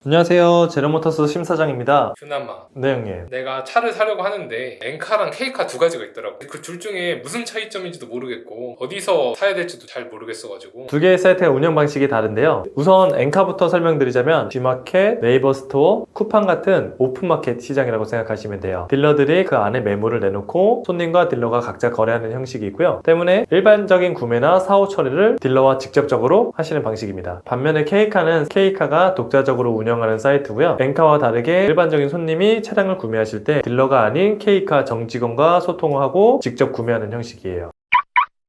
안녕하세요. 제로모터스 심사장입니다. 그나마 네, 형님. 내가 차를 사려고 하는데 엔카랑 K카 두 가지가 있더라고. 그 둘 중에 무슨 차이점인지도 모르겠고 어디서 사야 될지도 잘 모르겠어가지고. 두 개의 사이트의 운영 방식이 다른데요. 우선 엔카부터 설명드리자면 G마켓, 네이버 스토어, 쿠팡 같은 오픈마켓 시장이라고 생각하시면 돼요. 딜러들이 그 안에 매물을 내놓고 손님과 딜러가 각자 거래하는 형식이 있고요. 때문에 일반적인 구매나 사후 처리를 딜러와 직접적으로 하시는 방식입니다. 반면에 K카는 K카가 독자적으로 운영하는 사이트고요. 엔카와 다르게 일반적인 손님이 차량을 구매하실 때 딜러가 아닌 K카 정직원과 소통을 하고 직접 구매하는 형식이에요.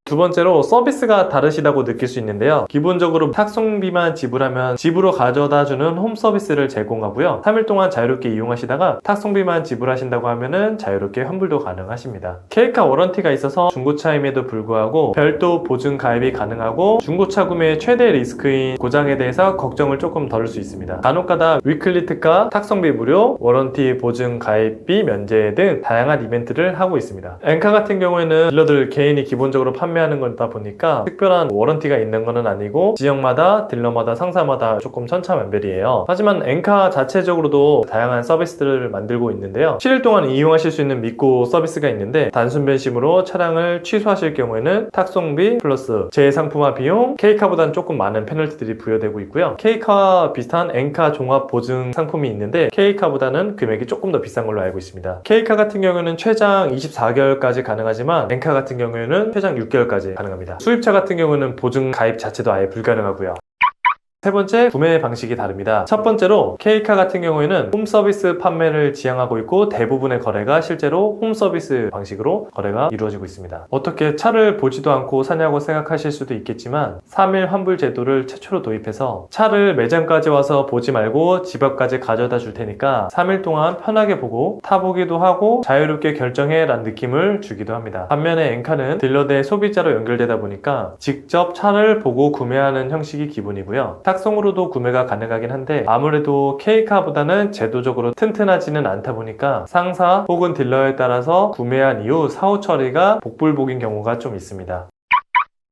두 번째로 서비스가 다르시다고 느낄 수 있는데요. 기본적으로 탁송비만 지불하면 집으로 가져다주는 홈 서비스를 제공하고요. 3일 동안 자유롭게 이용하시다가 탁송비만 지불하신다고 하면은 자유롭게 환불도 가능하십니다. K카 워런티가 있어서 중고차임에도 불구하고 별도 보증 가입이 가능하고 중고차 구매의 최대 리스크인 고장에 대해서 걱정을 조금 덜을 수 있습니다. 간혹가다 위클리 특가, 탁송비 무료, 워런티 보증 가입비 면제 등 다양한 이벤트를 하고 있습니다. 엔카 같은 경우에는 딜러들 개인이 기본적으로 판매하는 거다 보니까 특별한 워런티가 있는 거는 아니고 지역마다 딜러마다 상사마다 조금 천차만별이에요. 하지만 엔카 자체적으로도 다양한 서비스들을 만들고 있는데요. 7일 동안 이용하실 수 있는 믿고 서비스가 있는데 단순 변심으로 차량을 취소하실 경우에는 탁송비 플러스 재상품화 비용, K카보다는 조금 많은 페널티들이 부여되고 있고요. K카와 비슷한 엔카 종합 보증 상품이 있는데 K카보다는 금액이 조금 더 비싼 걸로 알고 있습니다. K카 같은 경우에는 최장 24개월까지 가능하지만 엔카 같은 경우에는 최장 6개월까지 가능합니다. 수입차 같은 경우는 보증 가입 자체도 아예 불가능하고요. 세 번째, 구매 방식이 다릅니다. 첫 번째로 K카 같은 경우에는 홈 서비스 판매를 지향하고 있고 대부분의 거래가 실제로 홈 서비스 방식으로 거래가 이루어지고 있습니다. 어떻게 차를 보지도 않고 사냐고 생각하실 수도 있겠지만 3일 환불 제도를 최초로 도입해서 차를 매장까지 와서 보지 말고 집 앞까지 가져다 줄 테니까 3일 동안 편하게 보고 타보기도 하고 자유롭게 결정해 라는 느낌을 주기도 합니다. 반면에 엔카는 딜러 대 소비자로 연결되다 보니까 직접 차를 보고 구매하는 형식이 기본이고요. 탁송으로도 구매가 가능하긴 한데 아무래도 K카보다는 제도적으로 튼튼하지는 않다 보니까 상사 혹은 딜러에 따라서 구매한 이후 사후 처리가 복불복인 경우가 좀 있습니다.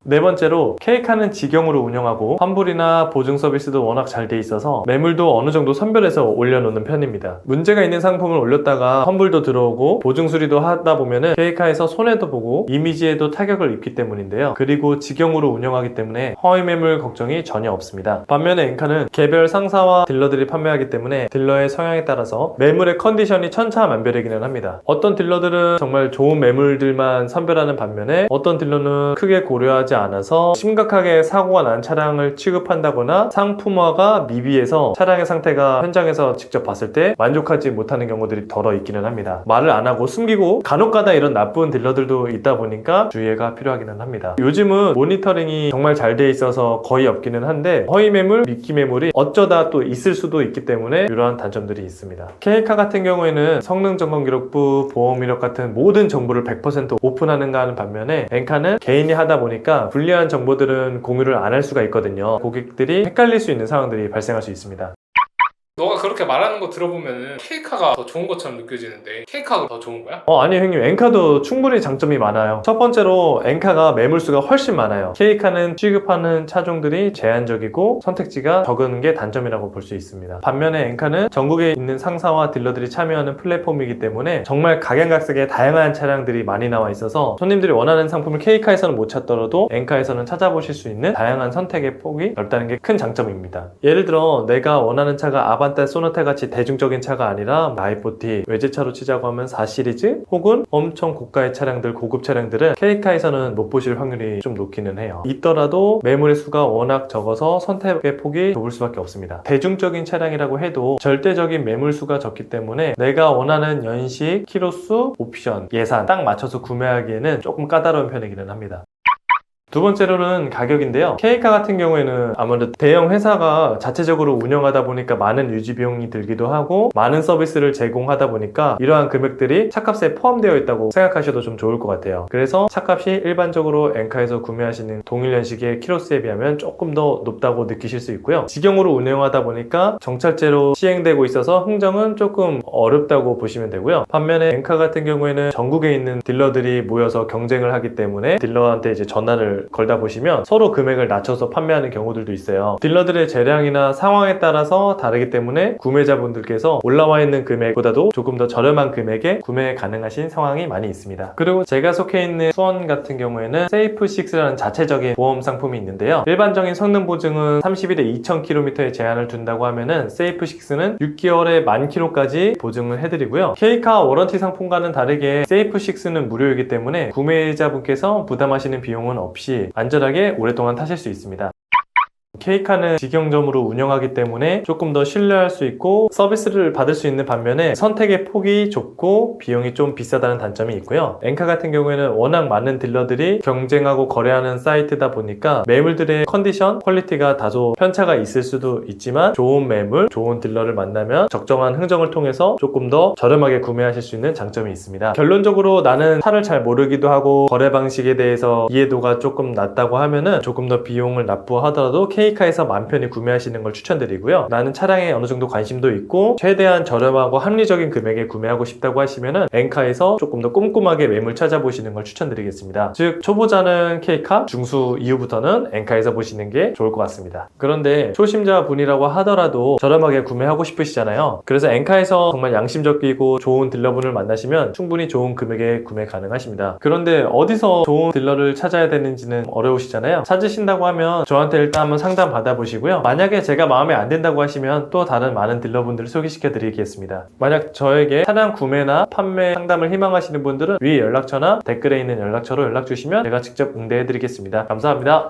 네 번째로 K카는 직영으로 운영하고 환불이나 보증 서비스도 워낙 잘 돼 있어서 매물도 어느 정도 선별해서 올려놓는 편입니다. 문제가 있는 상품을 올렸다가 환불도 들어오고 보증 수리도 하다 보면은 K카에서 손해도 보고 이미지에도 타격을 입기 때문인데요. 그리고 직영으로 운영하기 때문에 허위 매물 걱정이 전혀 없습니다. 반면에 엔카는 개별 상사와 딜러들이 판매하기 때문에 딜러의 성향에 따라서 매물의 컨디션이 천차만별이기는 합니다. 어떤 딜러들은 정말 좋은 매물들만 선별하는 반면에 어떤 딜러는 크게 고려하지 않아서 심각하게 사고가 난 차량을 취급한다거나 상품화가 미비해서 차량의 상태가 현장에서 직접 봤을 때 만족하지 못하는 경우들이 덜어 있기는 합니다. 말을 안 하고 숨기고 간혹가다 이런 나쁜 딜러들도 있다 보니까 주의가 필요하기는 합니다. 요즘은 모니터링이 정말 잘 돼 있어서 거의 없기는 한데 허위 매물, 미끼 매물이 어쩌다 또 있을 수도 있기 때문에 이러한 단점들이 있습니다. K카 같은 경우에는 성능 점검 기록부, 보험 이력 같은 모든 정보를 100% 오픈하는가 하는 반면에 엔카는 개인이 하다 보니까 불리한 정보들은 공유를 안 할 수가 있거든요. 고객들이 헷갈릴 수 있는 상황들이 발생할 수 있습니다. 너가 그렇게 말하는 거 들어보면은 K카가 더 좋은 것처럼 느껴지는데 K카가 더 좋은 거야? 아니 형님, 엔카도 충분히 장점이 많아요. 첫 번째로 엔카가 매물수가 훨씬 많아요. K카는 취급하는 차종들이 제한적이고 선택지가 적은 게 단점이라고 볼 수 있습니다. 반면에 엔카는 전국에 있는 상사와 딜러들이 참여하는 플랫폼이기 때문에 정말 각양각색의 다양한 차량들이 많이 나와 있어서 손님들이 원하는 상품을 K카에서는 못 찾더라도 엔카에서는 찾아보실 수 있는 다양한 선택의 폭이 넓다는 게 큰 장점입니다. 예를 들어 내가 원하는 차가 아반떼, 소나타 같이 대중적인 차가 아니라 마이40, 외제차로 치자고 하면 4시리즈 혹은 엄청 고가의 차량들, 고급 차량들은 K카에서는 못 보실 확률이 좀 높기는 해요. 있더라도 매물의 수가 워낙 적어서 선택의 폭이 좁을 수밖에 없습니다. 대중적인 차량이라고 해도 절대적인 매물 수가 적기 때문에 내가 원하는 연식, 키로수, 옵션, 예산 딱 맞춰서 구매하기에는 조금 까다로운 편이기는 합니다. 두 번째로는 가격인데요. K카 같은 경우에는 아무래도 대형 회사가 자체적으로 운영하다 보니까 많은 유지 비용이 들기도 하고 많은 서비스를 제공하다 보니까 이러한 금액들이 차값에 포함되어 있다고 생각하셔도 좀 좋을 것 같아요. 그래서 차값이 일반적으로 엔카에서 구매하시는 동일 연식의 키로수에 비하면 조금 더 높다고 느끼실 수 있고요. 직영으로 운영하다 보니까 정찰제로 시행되고 있어서 흥정은 조금 어렵다고 보시면 되고요. 반면에 엔카 같은 경우에는 전국에 있는 딜러들이 모여서 경쟁을 하기 때문에 딜러한테 이제 전화를 금액을 걸다 보시면 서로 금액을 낮춰서 판매하는 경우들도 있어요. 딜러들의 재량이나 상황에 따라서 다르기 때문에 구매자분들께서 올라와 있는 금액보다도 조금 더 저렴한 금액에 구매 가능하신 상황이 많이 있습니다. 그리고 제가 속해 있는 수원 같은 경우에는 세이프6라는 자체적인 보험 상품이 있는데요. 일반적인 성능 보증은 30일에 2000km의 제한을 둔다고 하면은 세이프6는 6개월에 10,000km까지 보증을 해드리고요. K카 워런티 상품과는 다르게 세이프6는 무료이기 때문에 구매자분께서 부담하시는 비용은 없이 안전하게 오랫동안 타실 수 있습니다. K카는 직영점으로 운영하기 때문에 조금 더 신뢰할 수 있고 서비스를 받을 수 있는 반면에 선택의 폭이 좁고 비용이 좀 비싸다는 단점이 있고요. 엔카 같은 경우에는 워낙 많은 딜러들이 경쟁하고 거래하는 사이트다 보니까 매물들의 컨디션, 퀄리티가 다소 편차가 있을 수도 있지만 좋은 매물, 좋은 딜러를 만나면 적정한 흥정을 통해서 조금 더 저렴하게 구매하실 수 있는 장점이 있습니다. 결론적으로 나는 차를 잘 모르기도 하고 거래 방식에 대해서 이해도가 조금 낮다고 하면은 조금 더 비용을 납부하더라도 K카에서 마음 편히 구매하시는 걸 추천드리고요. 나는 차량에 어느 정도 관심도 있고 최대한 저렴하고 합리적인 금액에 구매하고 싶다고 하시면은 엔카에서 조금 더 꼼꼼하게 매물 찾아보시는 걸 추천드리겠습니다. 즉 초보자는 K카, 중수 이후부터는 엔카에서 보시는 게 좋을 것 같습니다. 그런데 초심자분이라고 하더라도 저렴하게 구매하고 싶으시잖아요. 그래서 엔카에서 정말 양심적이고 좋은 딜러분을 만나시면 충분히 좋은 금액에 구매 가능하십니다. 그런데 어디서 좋은 딜러를 찾아야 되는지는 어려우시잖아요. 찾으신다고 하면 저한테 일단 한번 상담 받아보시고요. 만약에 제가 마음에 안 든다고 하시면 또 다른 많은 딜러분들을 소개시켜 드리겠습니다. 만약 저에게 차량 구매나 판매 상담을 희망하시는 분들은 위 연락처나 댓글에 있는 연락처로 연락 주시면 제가 직접 응대해 드리겠습니다. 감사합니다.